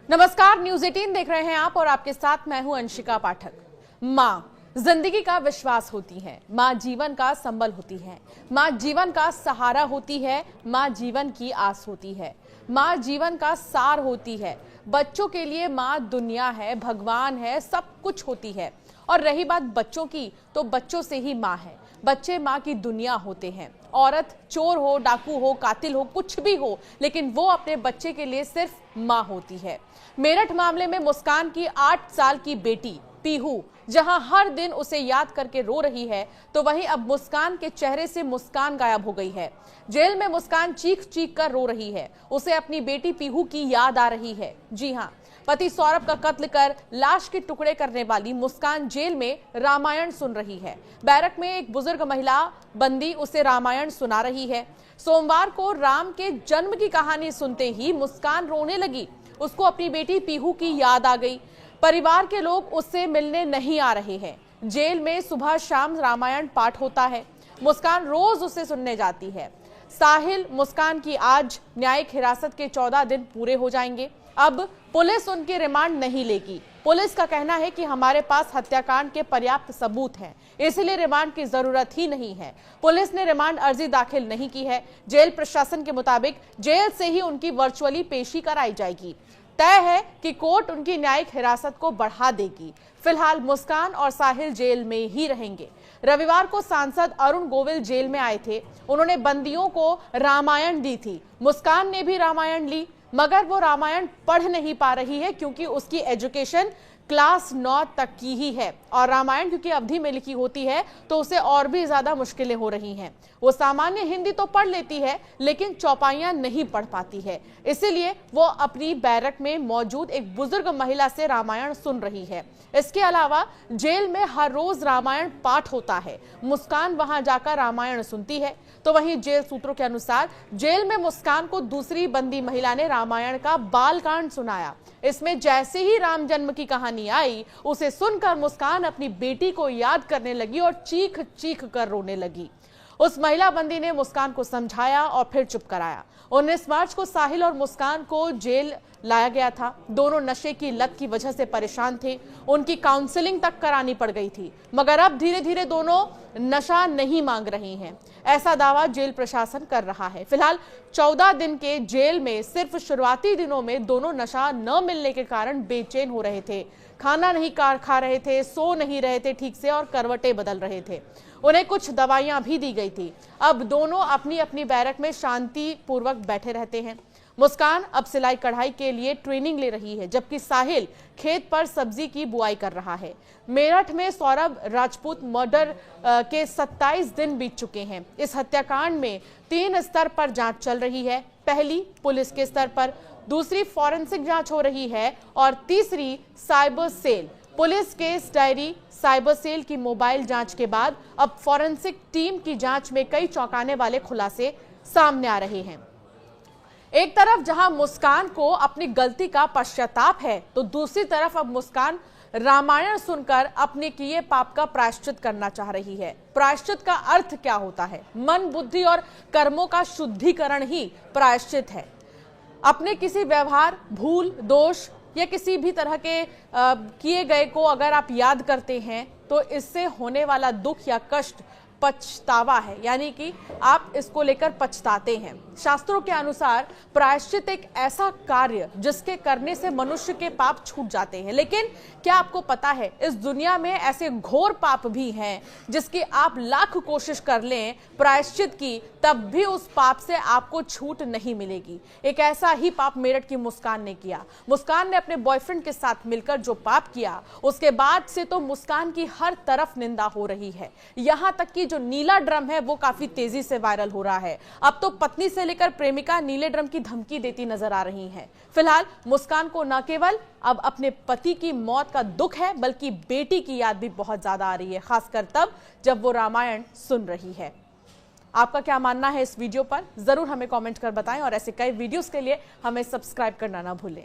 नमस्कार, न्यूज 18 देख रहे हैं आप और आपके साथ मैं हूं अंशिका पाठक। माँ जिंदगी का विश्वास होती है, माँ जीवन का संबल होती है, माँ जीवन का सहारा होती है, माँ जीवन की आस होती है, माँ जीवन का सार होती है। बच्चों के लिए माँ दुनिया है, भगवान है, सब कुछ होती है। और रही बात बच्चों की, तो बच्चों से ही माँ है। बच्चे माँ की दुनिया होते हैं। औरत चोर हो, डाकू हो, कातिल हो, कुछ भी हो, लेकिन वो अपने बच्चे के लिए सिर्फ माँ होती है। मेरठ मामले में मुस्कान की 8 साल की बेटी पीहू जहां हर दिन उसे याद करके रो रही है, तो वहीं अब मुस्कान के चेहरे से मुस्कान गायब हो गई है। जेल में मुस्कान चीख चीख कर रो रही है। उसे अपनी बेटी पीहू की याद आ रही है। जी हां, पति सौरभ का कत्ल कर लाश के टुकड़े करने वाली मुस्कान जेल में रामायण सुन रही है। बैरक में एक बुजुर्ग महिला बंदी उसे रामायण सुना रही है। सोमवार को राम के जन्म की कहानी सुनते ही मुस्कान रोने लगी। उसको अपनी बेटी पीहू की याद आ गई। परिवार के लोग उससे मिलने नहीं आ रहे हैं। जेल में सुबह शाम रामायण पाठ होता है। मुस्कान रोज उसे सुनने जाती है। साहिल मुस्कान की आज न्यायिक हिरासत के 14 दिन पूरे हो जाएंगे। अब पुलिस उनकी रिमांड नहीं लेगी। पुलिस का कहना है कि हमारे पास हत्याकांड के पर्याप्त सबूत हैं, इसलिए रिमांड की जरूरत ही नहीं है। पुलिस ने रिमांड अर्जी दाखिल नहीं की है। जेल प्रशासन के मुताबिक जेल से ही उनकी वर्चुअली पेशी कराई जाएगी। तय है कि कोर्ट उनकी न्यायिक हिरासत को बढ़ा देगी। फिलहाल मुस्कान और साहिल जेल में ही रहेंगे। रविवार को सांसद अरुण गोविल जेल में आए थे। उन्होंने बंदियों को रामायण दी थी। मुस्कान ने भी रामायण ली, मगर वो रामायण पढ़ नहीं पा रही है क्योंकि उसकी एजुकेशन क्लास 9 तक की ही है और रामायण क्योंकि अवधि में लिखी होती है तो उसे और भी ज्यादा मुश्किलें हो रही हैं। वो सामान्य हिंदी तो पढ़ लेती है लेकिन चौपाइयां नहीं पढ़ पाती है, इसीलिए वो अपनी बैरक में मौजूद एक बुजुर्ग महिला से रामायण सुन रही है। इसके अलावा जेल में हर रोज रामायण पाठ होता है। मुस्कान वहां जाकर रामायण सुनती है। तो वहीं जेल सूत्रों के अनुसार जेल में मुस्कान को दूसरी बंदी महिला ने रामायण का बालकांड सुनाया। इसमें जैसे ही राम जन्म की कहानी आई, उसे सुनकर मुस्कान अपनी बेटी को याद करने लगी और चीख चीख कर रोने लगी। उस महिला बंदी ने मुस्कान को समझाया और फिर चुप कराया। 19 मार्च को साहिल और मुस्कान को जेल लाया गया था। दोनों नशे की लत की वजह से परेशान थे। उनकी काउंसलिंग तक करानी पड़ गई थी, मगर अब धीरे धीरे दोनों नशा नहीं मांग रही हैं, ऐसा दावा जेल प्रशासन कर रहा है। फिलहाल 14 दिन के जेल में सिर्फ शुरुआती दिनों में दोनों नशा न मिलने के कारण बेचैन हो रहे थे। खाना नहीं खा रहे थे, सो नहीं रहे थे ठीक से और करवटें बदल रहे थे। उन्हें कुछ दवाइयां भी दी गई थी। अब दोनों अपनी अपनी बैरक में शांति पूर्वक बैठे रहते हैं। मुस्कान अब सिलाई कढ़ाई के लिए ट्रेनिंग ले रही है, जबकि साहिल खेत पर सब्जी की बुआई कर रहा है। मेरठ में सौरभ राजपूत मर्डर के 27 दिन बीत चुके हैं। इस हत्याकांड में 3 स्तर पर जांच चल रही है। पहली पुलिस के स्तर पर, दूसरी फॉरेंसिक जांच हो रही है और तीसरी cyber cell. Police case diary, cyber cell की मोबाइल जांच के बाद अब फॉरेंसिक टीम की जांच में कई चौंकाने वाले खुलासे सामने आ रहे हैं। एक तरफ जहां मुस्कान को अपनी गलती का पश्चाताप है, तो दूसरी तरफ अब मुस्कान रामायण सुनकर अपने किए पाप का प्रायश्चित करना चाह रही है। प्रायश्चित का अर्थ क्या होता है? मन, बुद्धि और कर्मों का शुद्धिकरण ही प्रायश्चित है। अपने किसी व्यवहार, भूल, दोष या किसी भी तरह के किए गए को अगर आप याद करते हैं तो इससे होने वाला दुख या कष्ट पछतावा है, यानी कि आप इसको लेकर पछताते हैं। शास्त्रों के अनुसार प्रायश्चित एक ऐसा कार्य जिसके करने से मनुष्य के पाप छूट जाते हैं। लेकिन क्या आपको पता है, इस दुनिया में ऐसे घोर पाप भी हैं जिसकी आप लाख कोशिश कर लें प्रायश्चित की, तब भी उस पाप से आपको छूट नहीं मिलेगी। एक ऐसा ही पाप मेरठ की मुस्कान ने किया। मुस्कान ने अपने बॉयफ्रेंड के साथ मिलकर जो पाप किया, उसके बाद से तो मुस्कान की हर तरफ निंदा हो रही है। यहां तक कि जो नीला ड्रम है वो काफी तेजी से वायरल हो रहा है। अब तो पत्नी से लेकर प्रेमिका नीले ड्रम की धमकी देती नजर आ रही हैं। फिलहाल मुस्कान को न केवल अब अपने पति की मौत का दुख है, बल्कि बेटी की याद भी बहुत ज्यादा आ रही है, खासकर तब जब वो रामायण सुन रही है। आपका क्या मानना है इस वीडियो पर? जरूर हमें कमेंट कर बताएं और ऐसे कई वीडियोस के लिए हमें सब्सक्राइब करना ना भूलें।